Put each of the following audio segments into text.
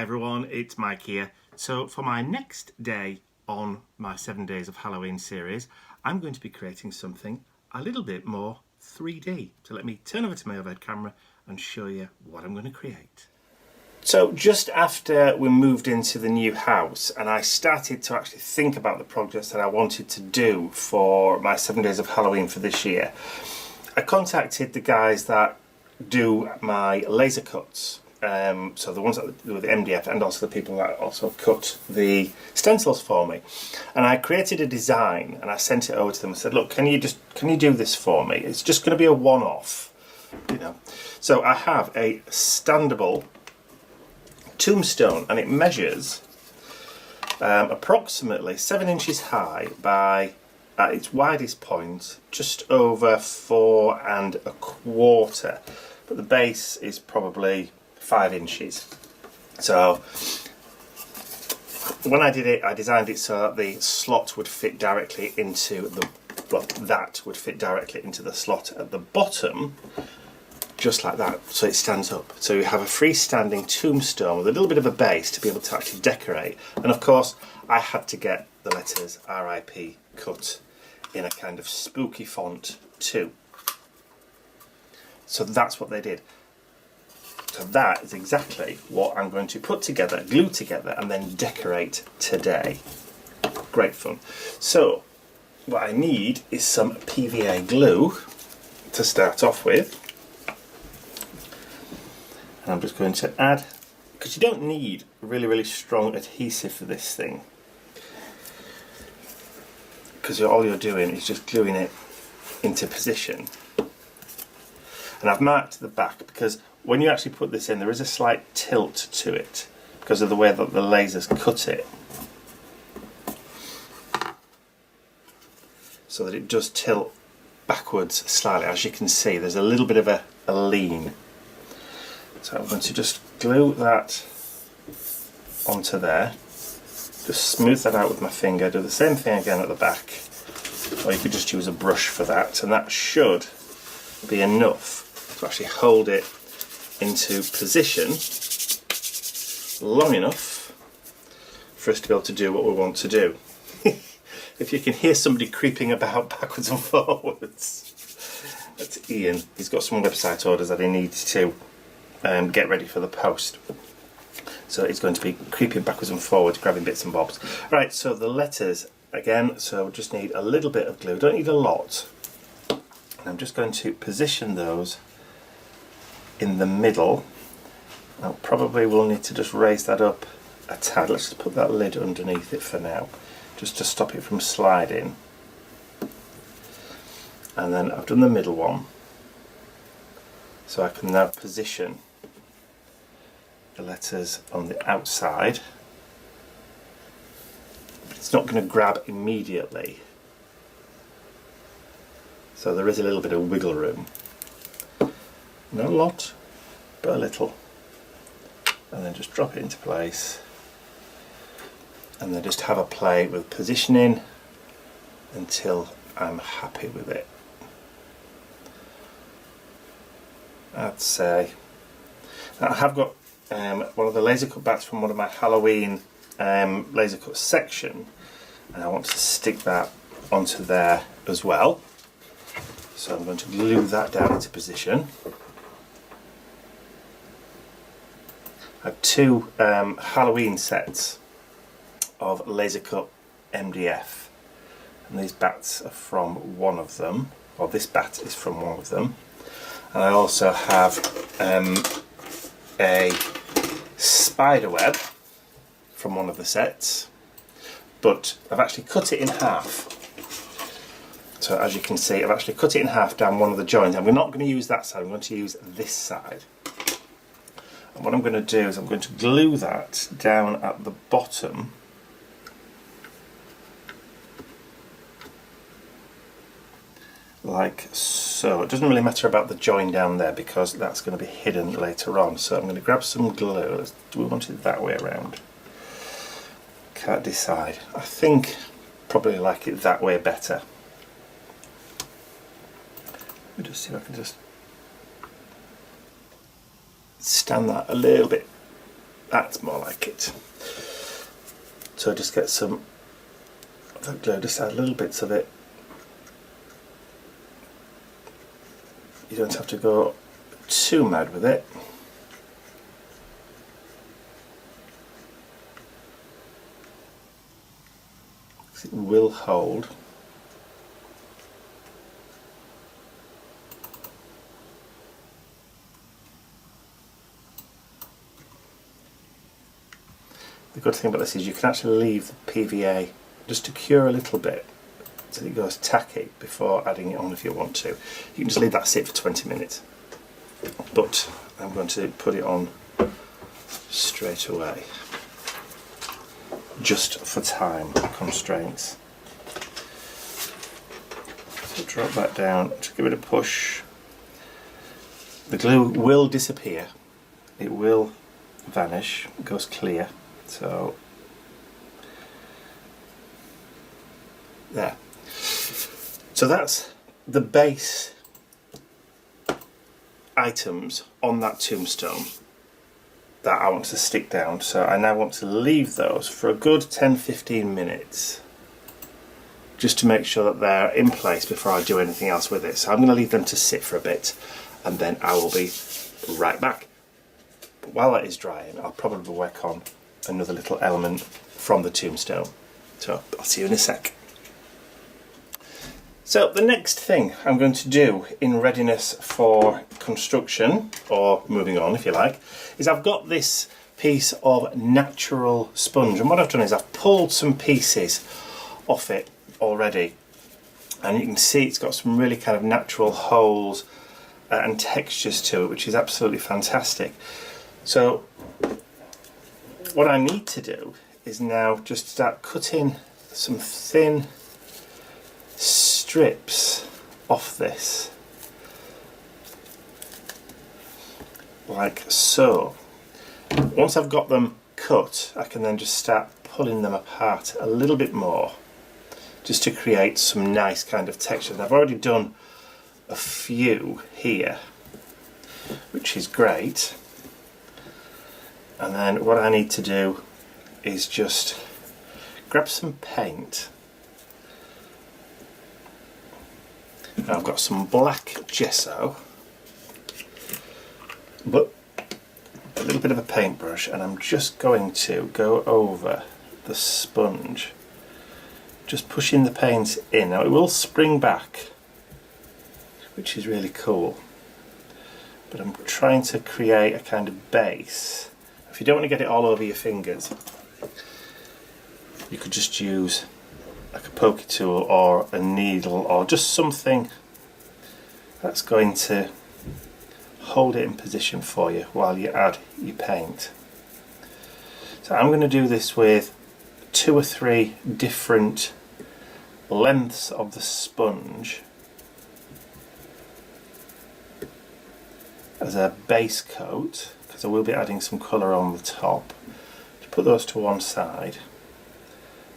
Hi everyone, it's Mike here. So for my next day on my 7 days of Halloween series, I'm going to be creating something a little bit more 3D. So let me turn over to my overhead camera and show you what I'm going to create. So just after we moved into the new house and I started to actually think about the projects that I wanted to do for my 7 days of Halloween for this year, I contacted the guys that do my laser cuts. So the ones that do with the MDF, and also the people that also cut the stencils for me. And I created a design and I sent it over to them and said, look, can you do this for me? It's just going to be a one-off, you know. So I have a standable tombstone and it measures approximately 7 inches high by, at its widest point, just over 4 1/4. But the base is probably 5 inches. So when I did it, I designed it so that the slot would fit directly into the, well, that would fit directly into the slot at the bottom, just like that, so it stands up. So you have a freestanding tombstone with a little bit of a base to be able to actually decorate. And of course, I had to get the letters RIP cut in a kind of spooky font too. So that's what they did. So that is exactly what I'm going to put together, glue together, and then decorate today. Great fun. So what I need is some PVA glue to start off with. And I'm just going to add, because you don't need really strong adhesive for this thing, because all you're doing is just gluing it into position. And I've marked the back because when you actually put this in, there is a slight tilt to it because of the way that the lasers cut it, so that it does tilt backwards slightly. As you can see, there's a little bit of a lean. So I'm going to just glue that onto there, just smooth that out with my finger, do the same thing again at the back, or you could just use a brush for that, and that should be enough to actually hold it into position long enough for us to be able to do what we want to do. If you can hear somebody creeping about backwards and forwards, that's Ian. He's got some website orders that he needs to get ready for the post. So he's going to be creeping backwards and forwards, grabbing bits and bobs. Right, so the letters, again, so just need a little bit of glue, don't need a lot. And I'm just going to position those in the middle. Now probably we'll need to just raise that up a tad. Let's just put that lid underneath it for now, just to stop it from sliding. And then I've done the middle one, so I can now position the letters on the outside. But it's not going to grab immediately, so there is a little bit of wiggle room. Not a lot, but a little. And then just drop it into place. And then just have a play with positioning until I'm happy with it. I'd say. Now I have got one of the laser cut bats from one of my Halloween laser cut section, and I want to stick that onto there as well. So I'm going to glue that down into position. I have 2 Halloween sets of laser cut MDF, and these bats are from one of them, or this bat is from one of them. And I also have a spider web from one of the sets, but I've actually cut it in half. So as you can see, I've actually cut it in half down one of the joints, and we're not going to use that side, I'm going to use this side. And what I'm going to do is I'm going to glue that down at the bottom, like so. It doesn't really matter about the join down there because that's going to be hidden later on. So I'm going to grab some glue. Do we want it that way around? Can't decide. I think probably like it that way better. Let me just see if I can just stand that a little bit That's more like it. So just get some of that glue, just add little bits of it. You don't have to go too mad with it. It will hold. The good thing about this is you can actually leave the PVA just to cure a little bit so it goes tacky before adding it on if you want to. You can just leave that sit for 20 minutes. But I'm going to put it on straight away, just for time constraints. So drop that down, just give it a push. The glue will disappear, it will vanish, it goes clear. So there. So that's the base items on that tombstone that I want to stick down. So I now want to leave those for a good 10-15 minutes just to make sure that they're in place before I do anything else with it. So I'm going to leave them to sit for a bit and then I will be right back. But while that is drying, I'll probably work on another little element from the tombstone. So I'll see you in a sec. So the next thing I'm going to do in readiness for construction, or moving on if you like, is I've got this piece of natural sponge, and what I've done is I've pulled some pieces off it already, and you can see it's got some really kind of natural holes and textures to it, which is absolutely fantastic. So what I need to do is now just start cutting some thin strips off this, like so. Once I've got them cut, I can then just start pulling them apart a little bit more, just to create some nice kind of texture. And I've already done a few here, which is great. And then what I need to do is just grab some paint. Now I've got some black gesso, but a little bit of a paintbrush, and I'm just going to go over the sponge, just pushing the paint in. Now it will spring back, which is really cool, but I'm trying to create a kind of base. If you don't want to get it all over your fingers, you could just use like a pokey tool or a needle or just something that's going to hold it in position for you while you add your paint. So I'm going to do this with 2 or 3 different lengths of the sponge as a base coat, because I will be adding some colour on the top. To put those to one side.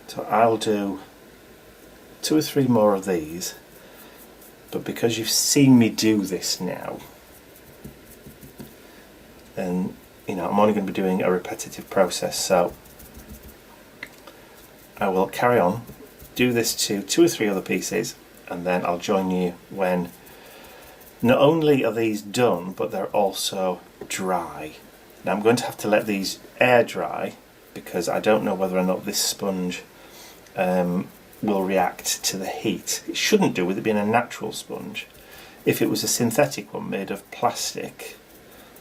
So I'll do 2 or 3 more of these, but because you've seen me do this now, then you know I'm only going to be doing a repetitive process, so I will carry on, do this to 2 or 3 other pieces, and then I'll join you when not only are these done, but they're also dry. Now I'm going to have to let these air dry, because I don't know whether or not this sponge will react to the heat. It shouldn't do with it being a natural sponge. If it was a synthetic one made of plastic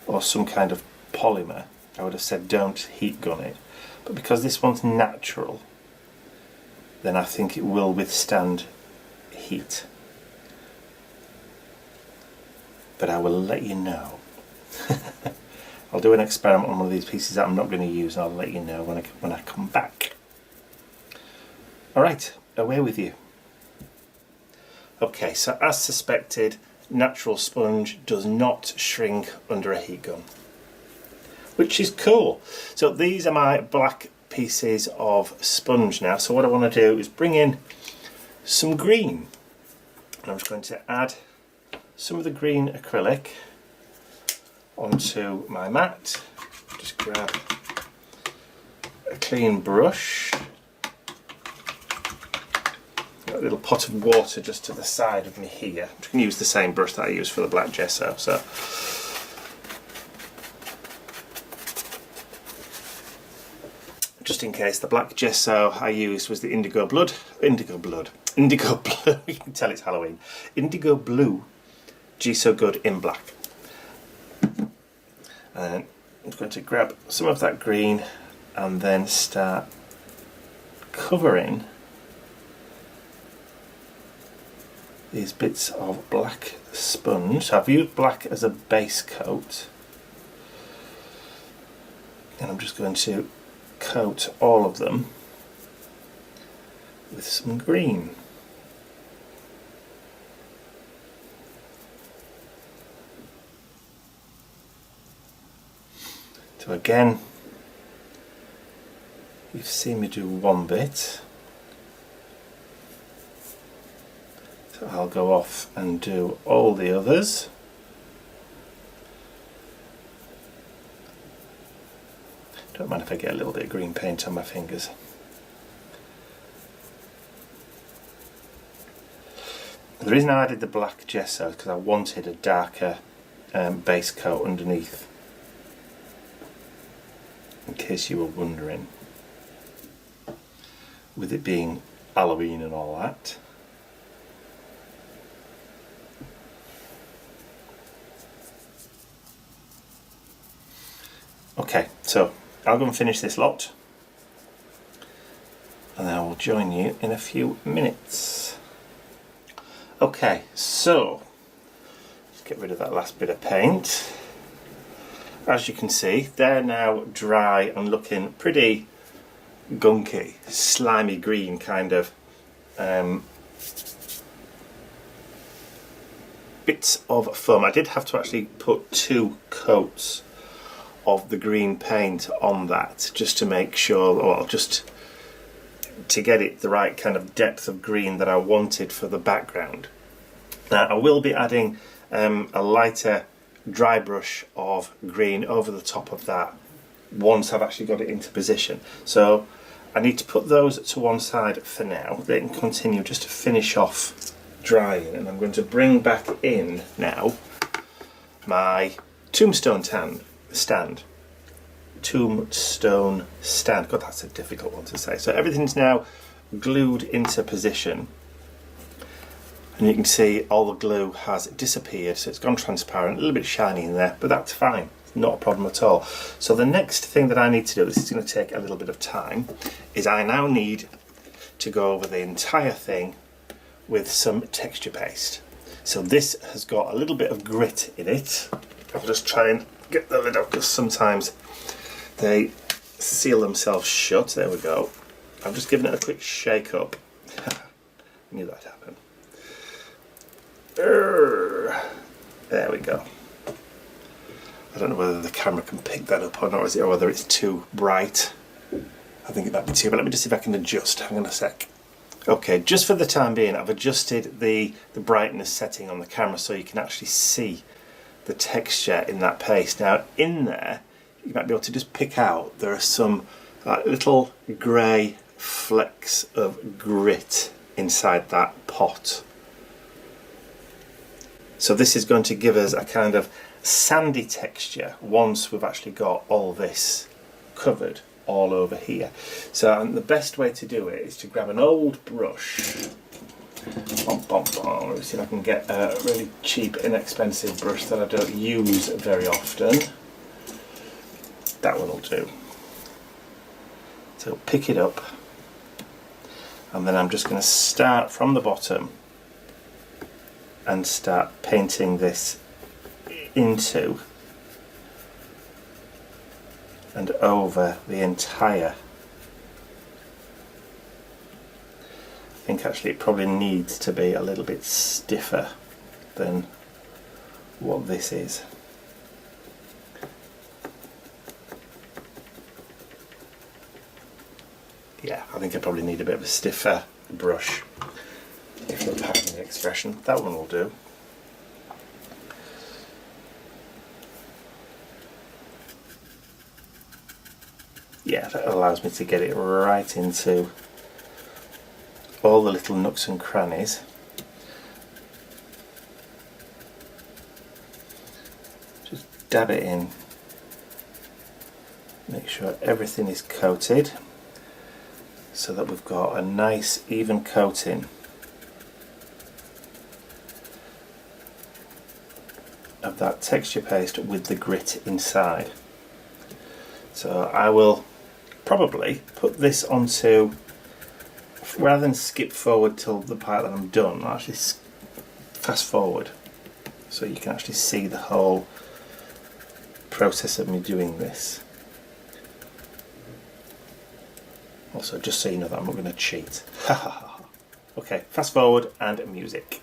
or some kind of polymer, I would have said don't heat gun it. But because this one's natural, then I think it will withstand heat. But I will let you know. I'll do an experiment on one of these pieces that I'm not going to use, and I'll let you know when I come back. Alright, away with you. Okay, so as suspected, natural sponge does not shrink under a heat gun, which is cool. So these are my black pieces of sponge now. So what I want to do is bring in some green. And I'm just going to add some of the green acrylic onto my mat. Just grab a clean brush. Got a little pot of water just to the side of me here. I'm going to use the same brush that I used for the black gesso. So just in case, the black gesso I used was the indigo blue. You can tell it's Halloween. Indigo blue Gesso Good in black. And I'm going to grab some of that green and then start covering these bits of black sponge. So I've used black as a base coat, and I'm just going to coat all of them with some green. So again, you've seen me do one bit, so I'll go off and do all the others. Don't mind if I get a little bit of green paint on my fingers. The reason I added the black gesso is because I wanted a darker base coat underneath, in case you were wondering, with it being Halloween and all that. Okay, so I'll go and finish this lot, and then I will join you in a few minutes. Okay, so let's get rid of that last bit of paint. As you can see, they're now dry and looking pretty gunky, slimy green kind of bits of foam. I did have to actually put 2 coats of the green paint on that just to make sure, well, just to get it the right kind of depth of green that I wanted for the background. Now I will be adding a lighter dry brush of green over the top of that once I've actually got it into position. So I need to put those to one side for now. They can continue just to finish off drying, and I'm going to bring back in now my tombstone stand. Tombstone stand. God, that's a difficult one to say. So everything's now glued into position, and you can see all the glue has disappeared, so it's gone transparent, a little bit shiny in there, but that's fine, not a problem at all. So the next thing that I need to do, this is going to take a little bit of time, is I now need to go over the entire thing with some texture paste. So this has got a little bit of grit in it. I'll just try and get the lid off because sometimes they seal themselves shut. There we go. I'm just giving it a quick shake up. I knew that'd happen. There we go. I don't know whether the camera can pick that up or not, or whether it's too bright. I think it might be too, but let me just see if I can adjust. Hang on a sec. Okay, just for the time being, I've adjusted the brightness setting on the camera so you can actually see the texture in that paste. Now in there, you might be able to just pick out, there are some little grey flecks of grit inside that pot. So this is going to give us a kind of sandy texture once we've actually got all this covered all over here. So the best way to do it is to grab an old brush. Let me see if I can get a really cheap, inexpensive brush that I don't use very often. That one will do. So pick it up, and then I'm just going to start from the bottom and start painting this into and over the entire. I think actually it probably needs to be a little bit stiffer than what this is. Yeah, I think I probably need a bit of a stiffer brush, if you'll pardon the expression. That one will do. yeah, that allows me to get it right into all the little nooks and crannies. Just dab it in, make sure everything is coated so that we've got a nice even coating of that texture paste with the grit inside. So I will probably put this onto, rather than skip forward till the part that I'm done, I'll actually fast forward so you can actually see the whole process of me doing this. Also, just so you know that I'm not going to cheat. Okay, fast forward and music.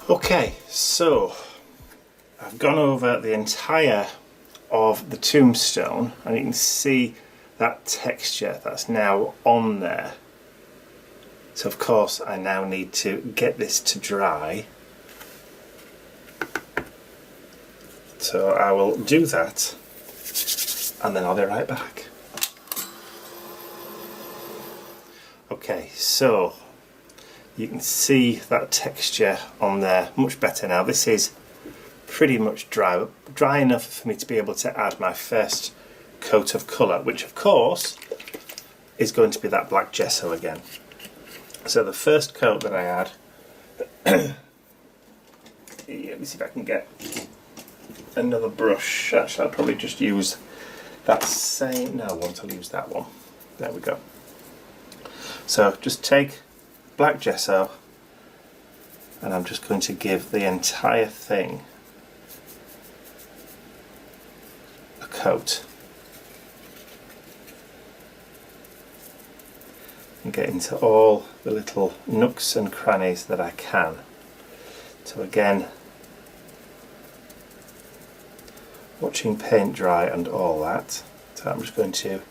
Okay, so I've gone over the entire of the tombstone and you can see that texture that's now on there. So of course I now need to get this to dry. So I will do that and then I'll be right back. Okay, so you can see that texture on there much better now. This is pretty much dry enough for me to be able to add my first coat of colour, which of course is going to be that black gesso again. So the first coat that I add, let me see if I can get another brush. Actually, I'll probably just use that same, no, I won't, I'll use that one. There we go. So just take black gesso and I'm just going to give the entire thing a coat and get into all the little nooks and crannies that I can. So again, watching paint dry and all that, so I'm just going to,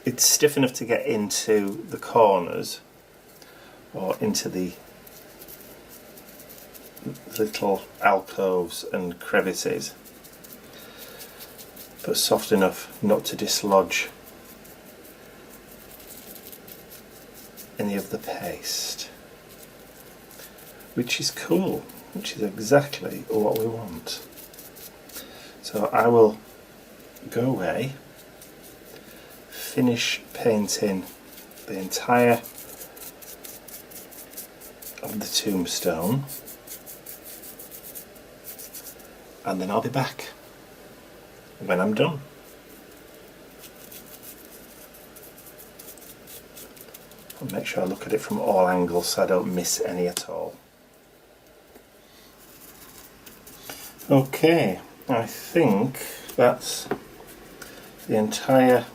it's stiff enough to get into the corners or into the little alcoves and crevices, but soft enough not to dislodge any of the paste, which is cool, which is exactly what we want. So I will go away, finish painting the entire of the tombstone, and then I'll be back when I'm done. I'll make sure I look at it from all angles so I don't miss any at all. Okay, I think that's the entire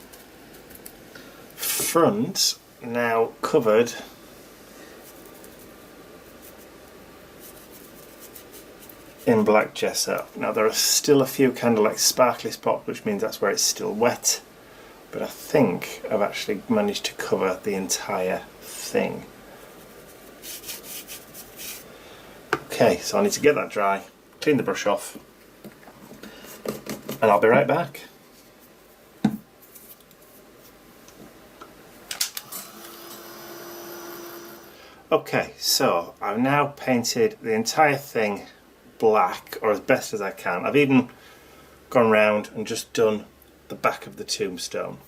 front now covered in black gesso. Now there are still a few kind of like sparkly spots, which means that's where it's still wet, but I think I've actually managed to cover the entire thing. Okay, so I need to get that dry, clean the brush off, and I'll be right back. Okay, so I've now painted the entire thing black, or as best as I can. I've even gone round and just done the back of the tombstone,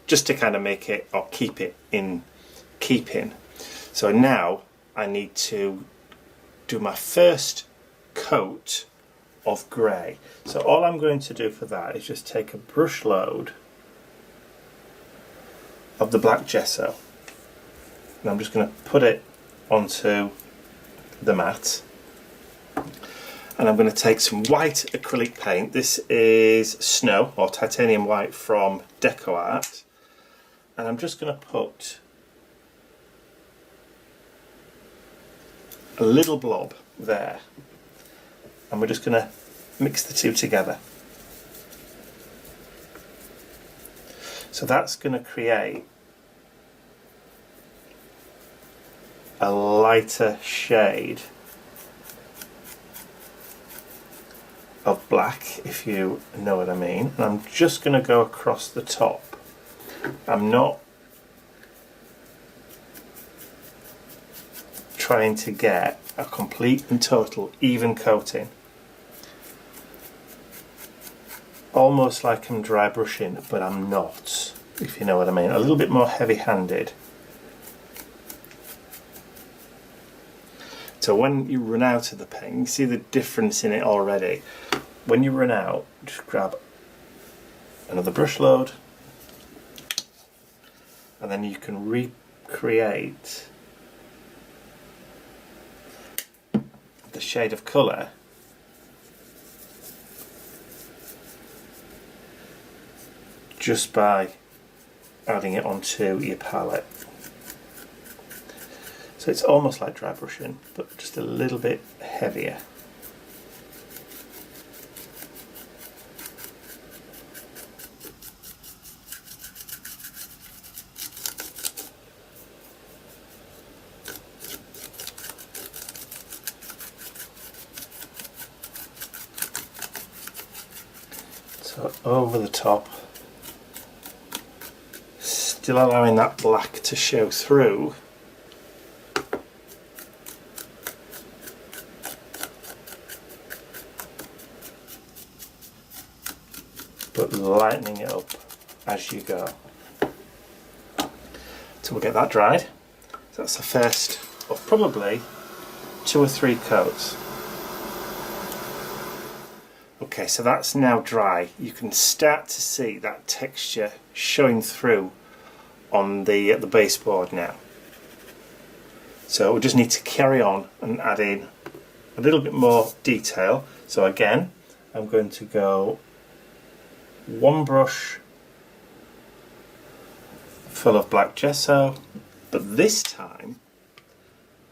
just to kind of make it, or keep it in keeping. So now I need to do my first coat of grey. So all I'm going to do for that is just take a brush load of the black gesso, and I'm just going to put it onto the mat, and I'm going to take some white acrylic paint. This is Snow, or titanium white, from Deakin, and I'm just going to put a little blob there, and we're just going to mix the two together. So that's going to create a lighter shade of black, if you know what I mean. And I'm just going to go across the top. I'm not trying to get a complete and total even coating. Almost like I'm dry brushing, but I'm not, if you know what I mean. A little bit more heavy-handed. So when you run out of the paint, you see the difference in it already. When you run out, just grab another brush load, and then you can recreate the shade of colour just by adding it onto your palette. So it's almost like dry brushing, but just a little bit heavier. So over the top, still allowing that black to show through. But lightening it up as you go. So we'll get that dried. So that's the first of probably 2 or 3 coats. Okay, so that's now dry. You can start to see that texture showing through on the baseboard now. So we just need to carry on and add in a little bit more detail. So again, I'm going to go one brush full of black gesso, but this time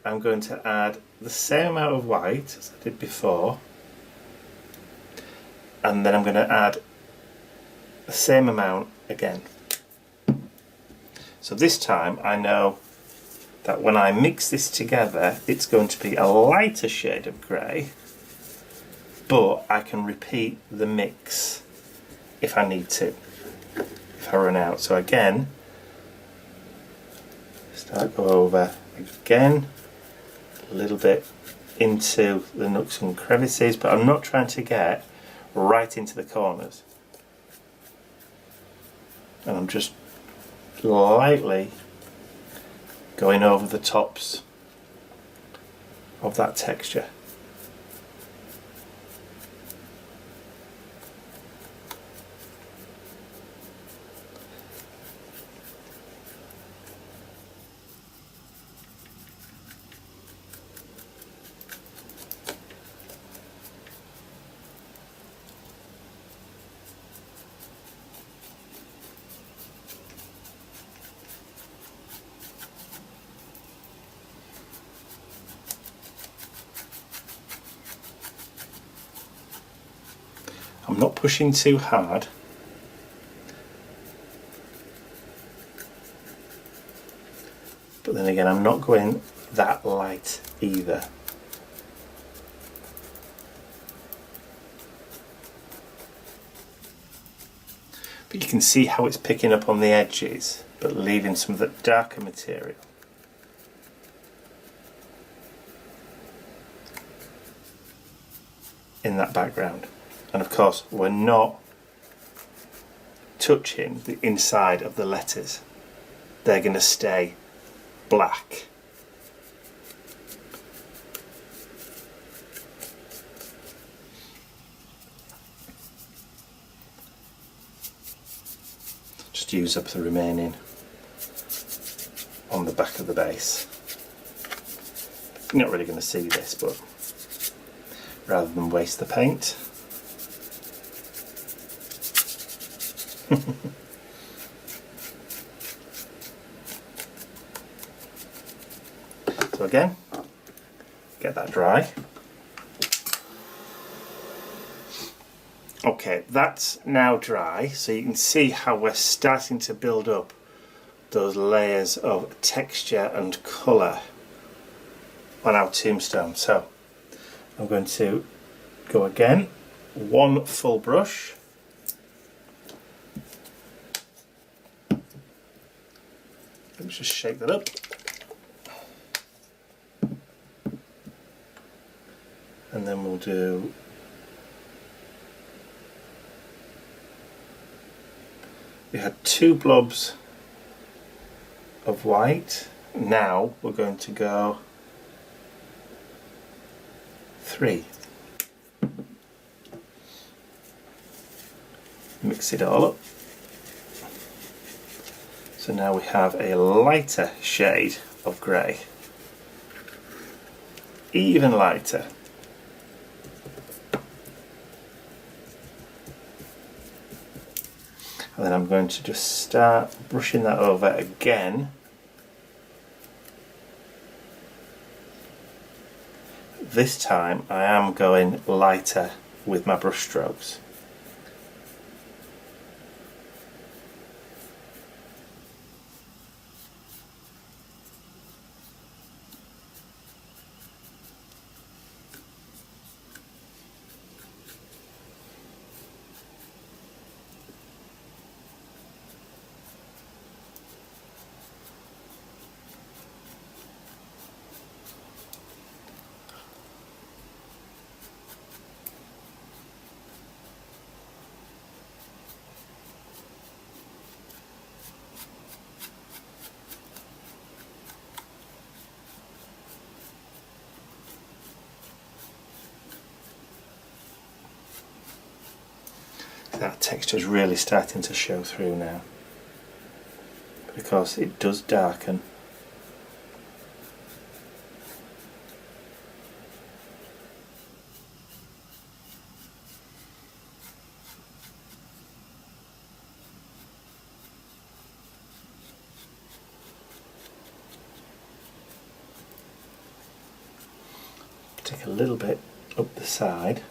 I'm going to add the same amount of white as I did before, and then I'm going to add the same amount again. So this time I know that when I mix this together it's going to be a lighter shade of grey, but I can repeat the mix if I need to, if I run out. So again, start go over again, a little bit into the nooks and crevices, but I'm not trying to get right into the corners. And I'm just lightly going over the tops of that texture. I'm not pushing too hard, but then again I'm not going that light either. But you can see how it's picking up on the edges but leaving some of that darker material. in that background. And of course we're not touching the inside of the letters. They're going to stay black. Just use up the remaining on the back of the base. You're not really going to see this, but rather than waste the paint. So again, get that dry. Okay, that's now dry, so you can see how we're starting to build up those layers of texture and colour on our tombstone. So I'm going to go again, one full brush. Let's just shake that up. And then we'll do we had 2 blobs of white. Now we're going to go 3. Mix it all up. So now we have a lighter shade of grey. Even lighter. And then I'm going to just start brushing that over again. This time I am going lighter with my brush strokes. That texture is really starting to show through now, because it does darken. Take a little bit up the side.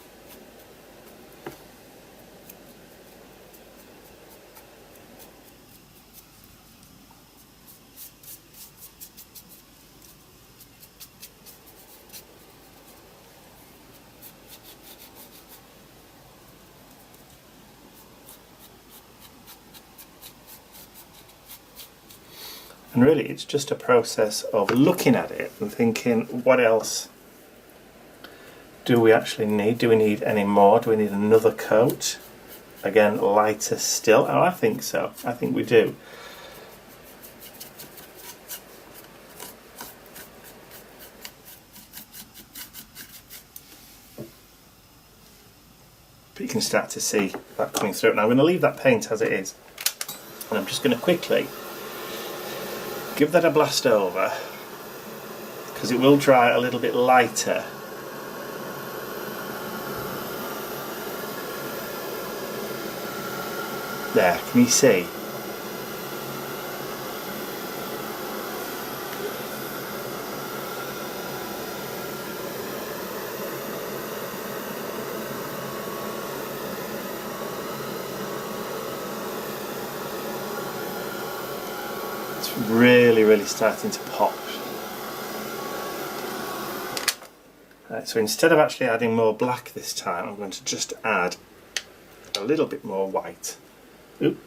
And really it's just a process of looking at it and thinking, what else do we actually need? Do we need any more? Do we need another coat? Again, lighter still? Oh, I think so. I think we do. But you can start to see that coming through. Now I'm going to leave that paint as it is. And I'm just going to quickly give that a blast over, because it will dry a little bit lighter. There, can you see? It's really starting to pop. Right, so instead of actually adding more black this time, I'm going to just add a little bit more white. Oop.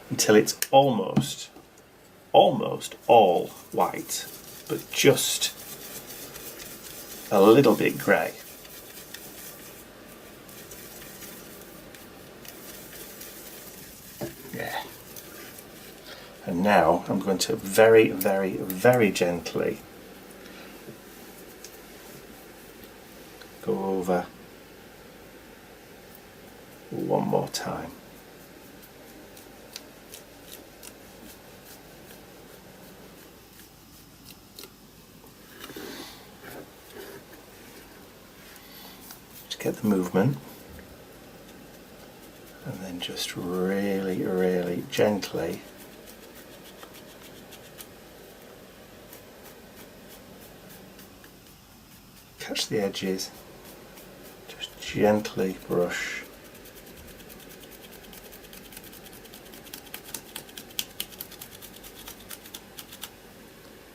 Until it's almost all white, but just a little bit grey. And now I'm going to very, very, very gently go over one more time. Just get the movement, and then just really, really gently catch the edges, just gently brush.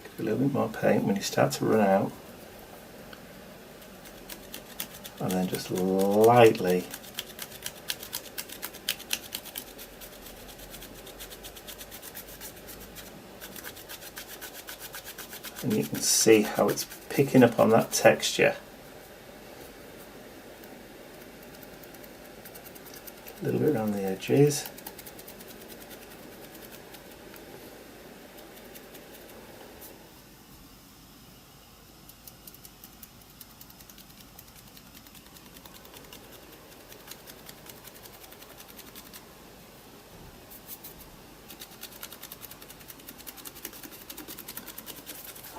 Give a little bit more paint when you start to run out, and then just lightly and you can see how it's picking up on that texture. A little bit around the edges.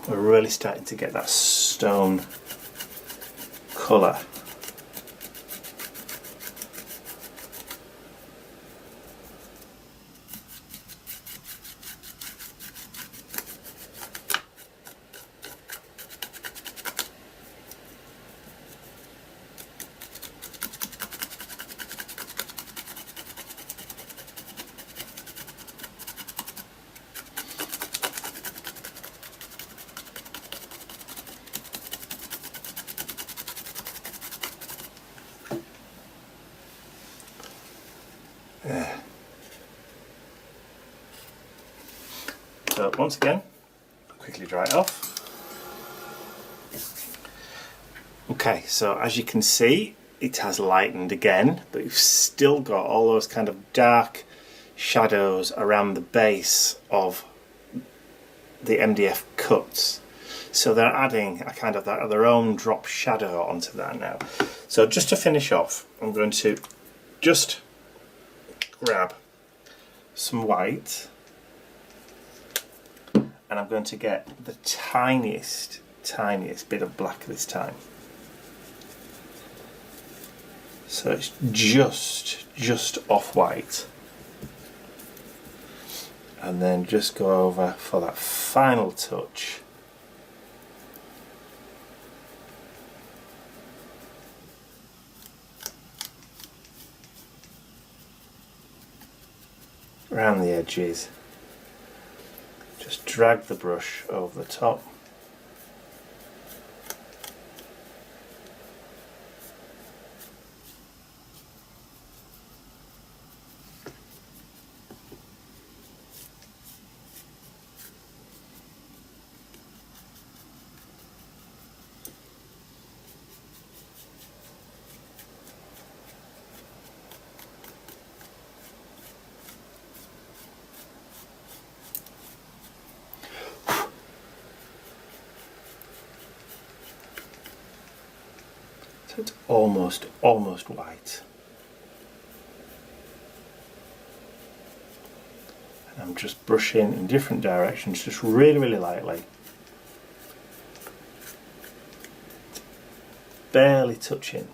We're really starting to get that stone colour. So once again, quickly dry it off. Okay, so as you can see, it has lightened again, but you've still got all those kind of dark shadows around the base of the MDF cuts. So they're adding a kind of their own drop shadow onto that now. So just to finish off, I'm going to just grab some white, and I'm going to get the tiniest bit of black this time. So it's just off white, and then just go over for that final touch. Around the edges. Just drag the brush over the top. So it's almost white. And I'm just brushing in different directions, just really lightly. Barely touching.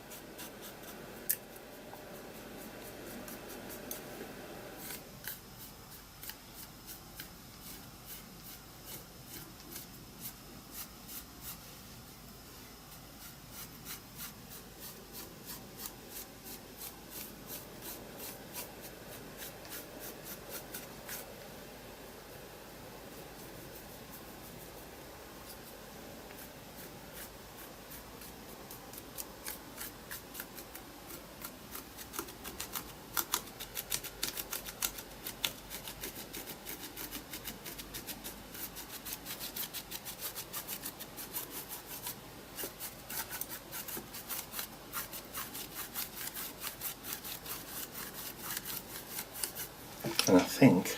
And I think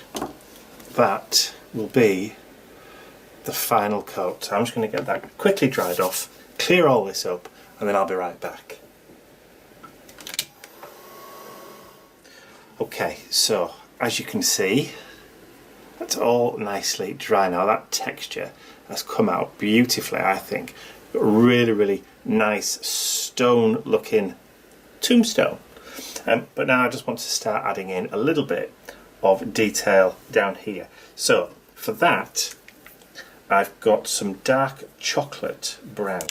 that will be the final coat. So I'm just going to get that quickly dried off, clear all this up, and then I'll be right back. Okay, so as you can see, that's all nicely dry now. That texture has come out beautifully, I think. Really nice stone looking tombstone. But now I just want to start adding in a little bit of detail down here. So for that, I've got some dark chocolate brown.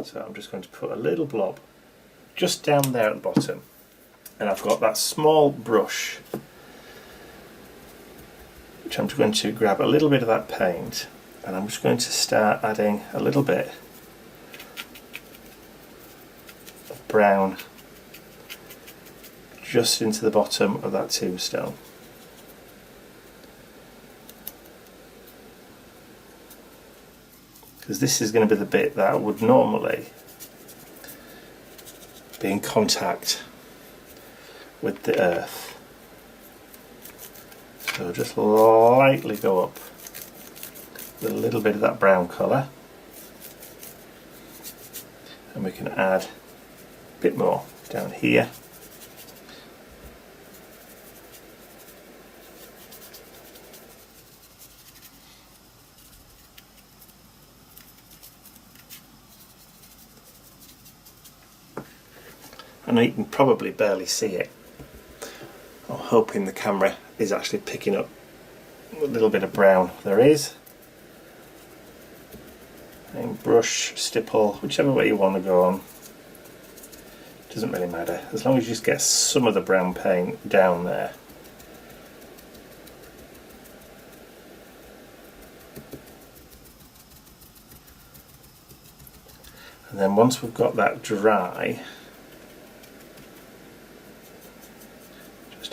So I'm just going to put a little blob just down there at the bottom. And I've got that small brush, which I'm just going to grab a little bit of that paint, and I'm just going to start adding a little bit of brown just into the bottom of that tombstone. Because this is going to be the bit that would normally be in contact with the earth. So just lightly go up with a little bit of that brown colour, and we can add a bit more down here. I know you can probably barely see it. I'm hoping the camera is actually picking up a little bit of brown. There is. And brush, stipple, whichever way you want to go on. Doesn't really matter, as long as you just get some of the brown paint down there. And then once we've got that dry,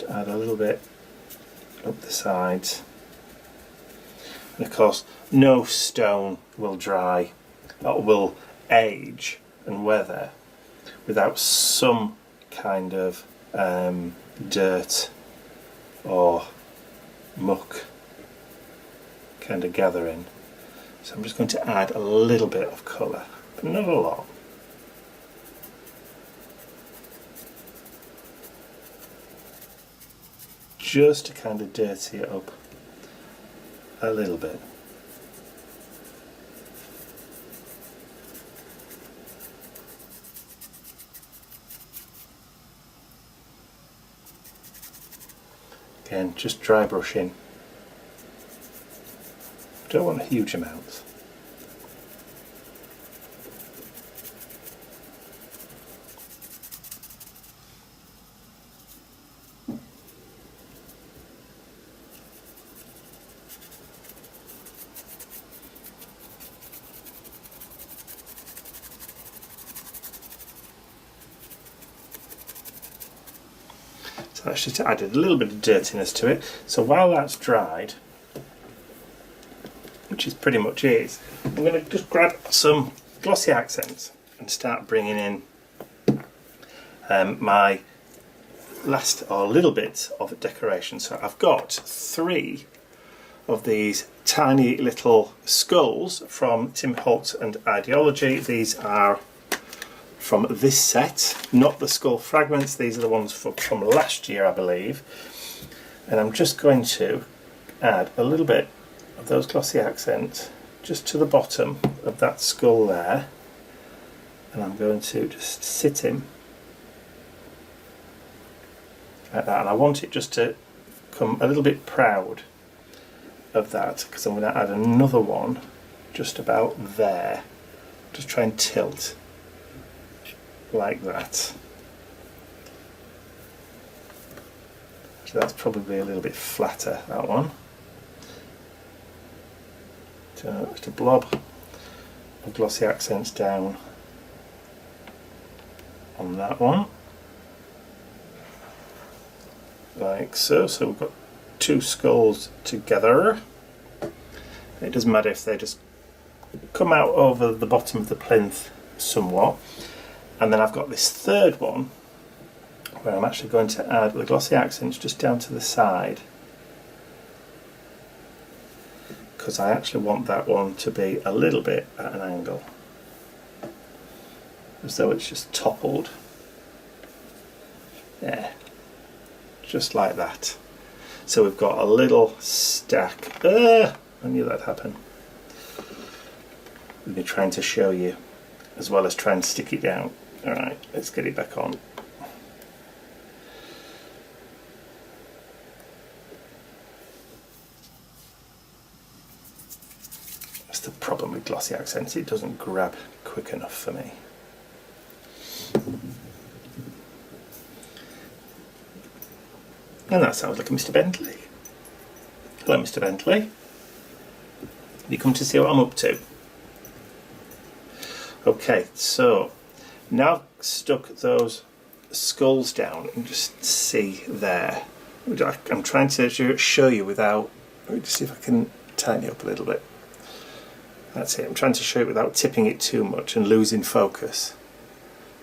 add a little bit up the sides. And of course, no stone will dry or will age and weather without some kind of dirt or muck kind of gathering. So I'm just going to add a little bit of colour, but not a lot. Just to kind of dirty it up a little bit. Again, just dry brushing. Don't want huge amounts. Actually, to add a little bit of dirtiness to it. So while that's dried, which is pretty much it, I'm going to just grab some glossy accents and start bringing in my last or little bit of decoration. So I've got 3 of these tiny little skulls from Tim Holt and Ideology. These are from this set, not the skull fragments. These are the ones from last year, I believe. And I'm just going to add a little bit of those glossy accents just to the bottom of that skull there. And I'm going to just sit him like that. And I want it just to come a little bit proud of that, because I'm going to add another one just about there. Just try and tilt like that. So that's probably a little bit flatter, that one. So just a blob of glossy accents down on that one, like so. So we've got 2 skulls together. It doesn't matter if they just come out over the bottom of the plinth somewhat. And then I've got this third one where I'm actually going to add the glossy accents just down to the side because I actually want that one to be a little bit at an angle, as though it's just toppled. There, just like that. So we've got a little stack. I knew that'd happen. We've been trying to show you, as well as trying to stick it down. Alright, let's get it back on. That's the problem with glossy accents, it doesn't grab quick enough for me. And that sounds like a Mr. Bentley. Hello, Mr. Bentley. Have you come to see what I'm up to? Okay, so now I've stuck those skulls down and just see there. I'm trying to show you without, let me just see if I can tighten it up a little bit. That's it, I'm trying to show it without tipping it too much and losing focus.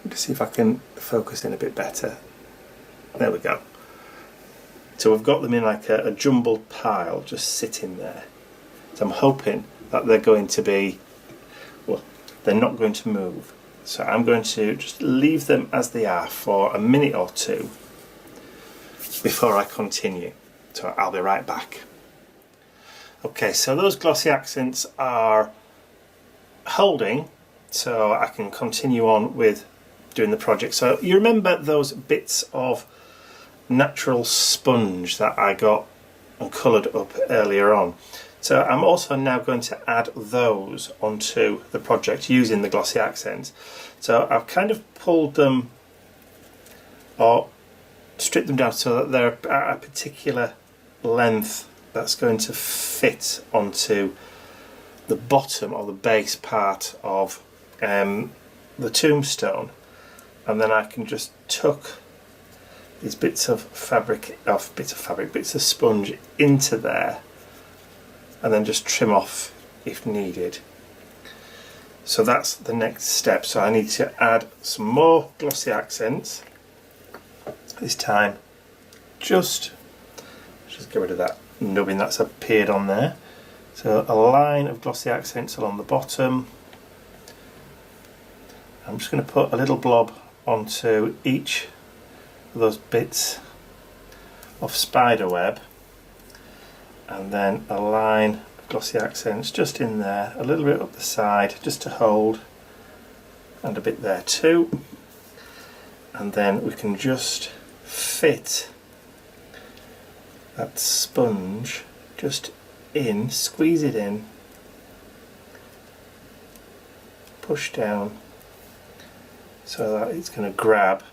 Let me see if I can focus in a bit better. There we go. So we've got them in like a jumbled pile just sitting there. So I'm hoping that they're going to be, well, they're not going to move. So I'm going to just leave them as they are for a minute or two before I continue. So I'll be right back. Okay, so those glossy accents are holding, so I can continue on with doing the project. So you remember those bits of natural sponge that I got and coloured up earlier on? So I'm also now going to add those onto the project using the glossy accents. So I've kind of pulled them or stripped them down so that they're at a particular length that's going to fit onto the bottom or the base part of the tombstone, and then I can just tuck these bits of sponge into there and then just trim off if needed. So that's the next step. So I need to add some more glossy accents. This time just get rid of that nubbin that's appeared on there. So a line of glossy accents along the bottom. I'm just going to put a little blob onto each of those bits of spider web, and then a line of glossy accents just in there, a little bit up the side just to hold, and a bit there too. And then we can just fit that sponge just in, squeeze it in, push down so that it's going to grab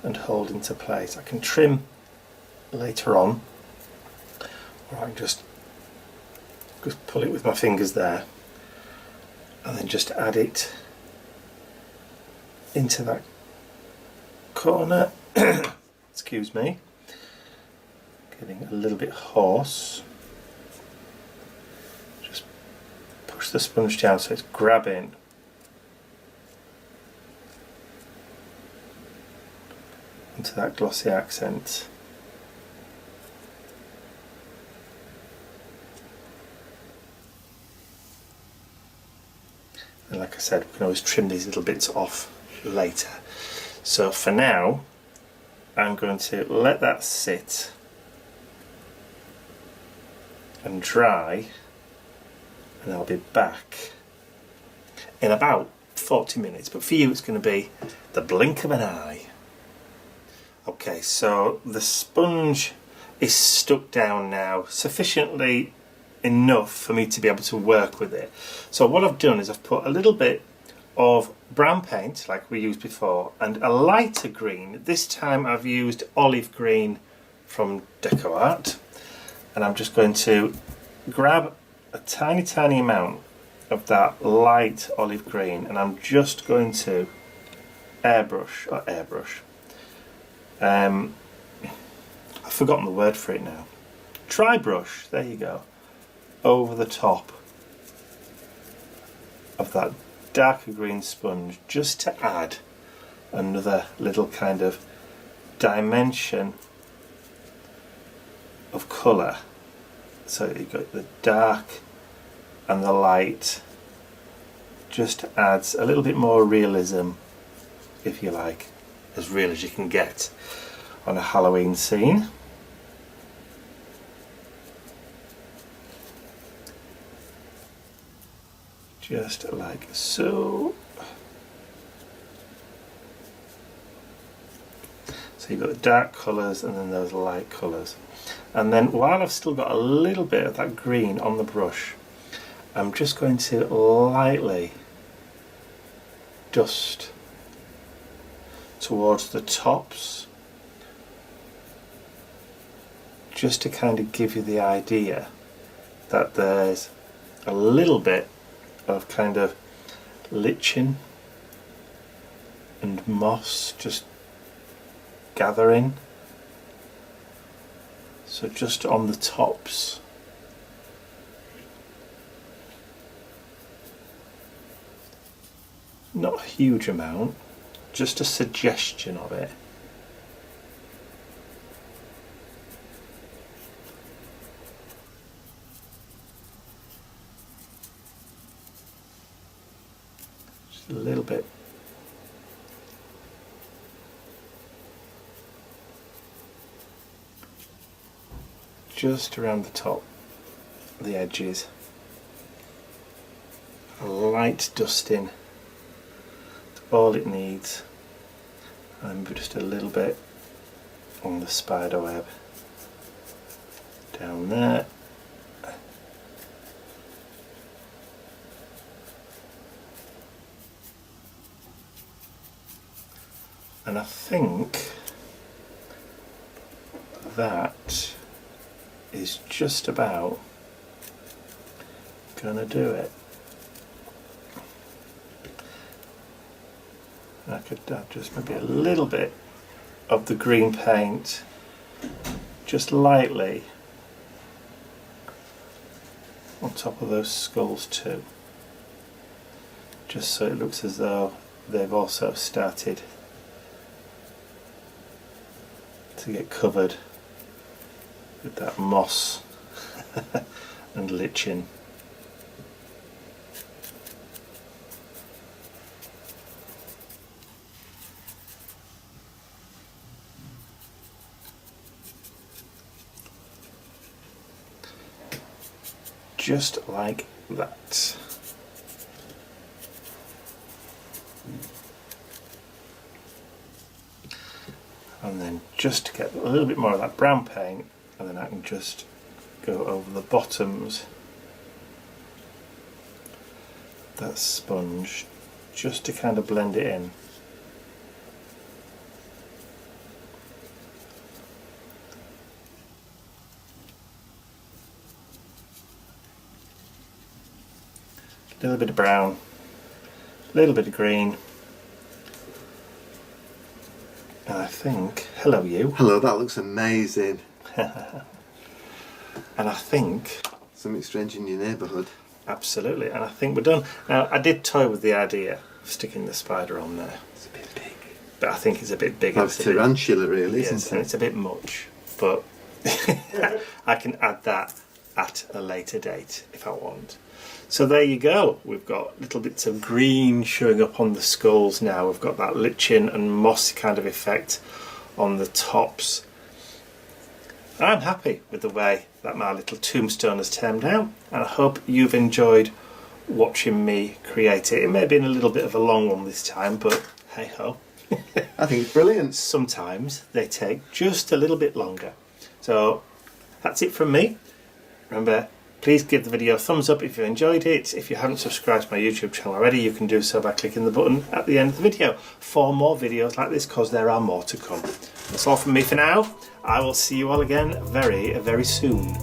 and hold into place. I can trim later on, or I can just pull it with my fingers there and then just add it into that corner. Excuse me, getting a little bit hoarse. Just push the sponge down so it's grabbing into that glossy accent. And like I said, we can always trim these little bits off later. So for now, I'm going to let that sit and dry, and I'll be back in about 40 minutes, but for you it's going to be the blink of an eye. Okay, so the sponge is stuck down now sufficiently enough for me to be able to work with it. So what I've done is I've put a little bit of brown paint like we used before and a lighter green. This time I've used olive green from DecoArt, and I'm just going to grab a tiny amount of that light olive green, and I'm just going to airbrush. I've forgotten the word for it now. Dry brush, there you go, over the top of that darker green sponge, just to add another little kind of dimension of colour So you've got the dark and the light. Just adds a little bit more realism, if you like, as real as you can get on a Halloween scene. Just like so. So you've got the dark colours and then those light colours. And then while I've still got a little bit of that green on the brush, I'm just going to lightly dust towards the tops, just to kind of give you the idea that there's a little bit of kind of lichen and moss just gathering. So just on the tops. Not a huge amount, just a suggestion of it. Just a little bit. Just around the top, the edges. A light dusting. All it needs, and just a little bit on the spider web down there. And I think that is just about gonna do it. I could add just maybe a little bit of the green paint, just lightly, on top of those skulls too, just so it looks as though they've also started to get covered with that moss and lichen. Just like that. And then just to get a little bit more of that brown paint, and then I can just go over the bottoms, that sponge, just to kind of blend it in. A little bit of brown, a little bit of green, and I think, hello you. Hello, that looks amazing. And I think... Something strange in your neighbourhood. Absolutely, and I think we're done. Now, I did toy with the idea of sticking the spider on there. It's a bit big. But I think it's a bit big. Like tarantula really, yes, isn't and it? it's a bit much, but I can add that at a later date if I want. So there you go, we've got little bits of green showing up on the skulls now. We've got that lichen and mossy kind of effect on the tops. I'm happy with the way that my little tombstone has turned out, and I hope you've enjoyed watching me create it. It may have been a little bit of a long one this time, but hey ho. I think it's brilliant. Sometimes they take just a little bit longer. So that's it from me. Remember, please give the video a thumbs up if you enjoyed it. If you haven't subscribed to my YouTube channel already, you can do so by clicking the button at the end of the video for more videos like this, because there are more to come. That's all from me for now. I will see you all again very, very soon.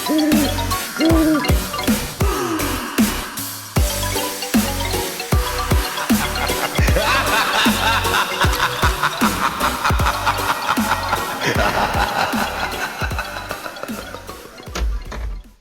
Bye.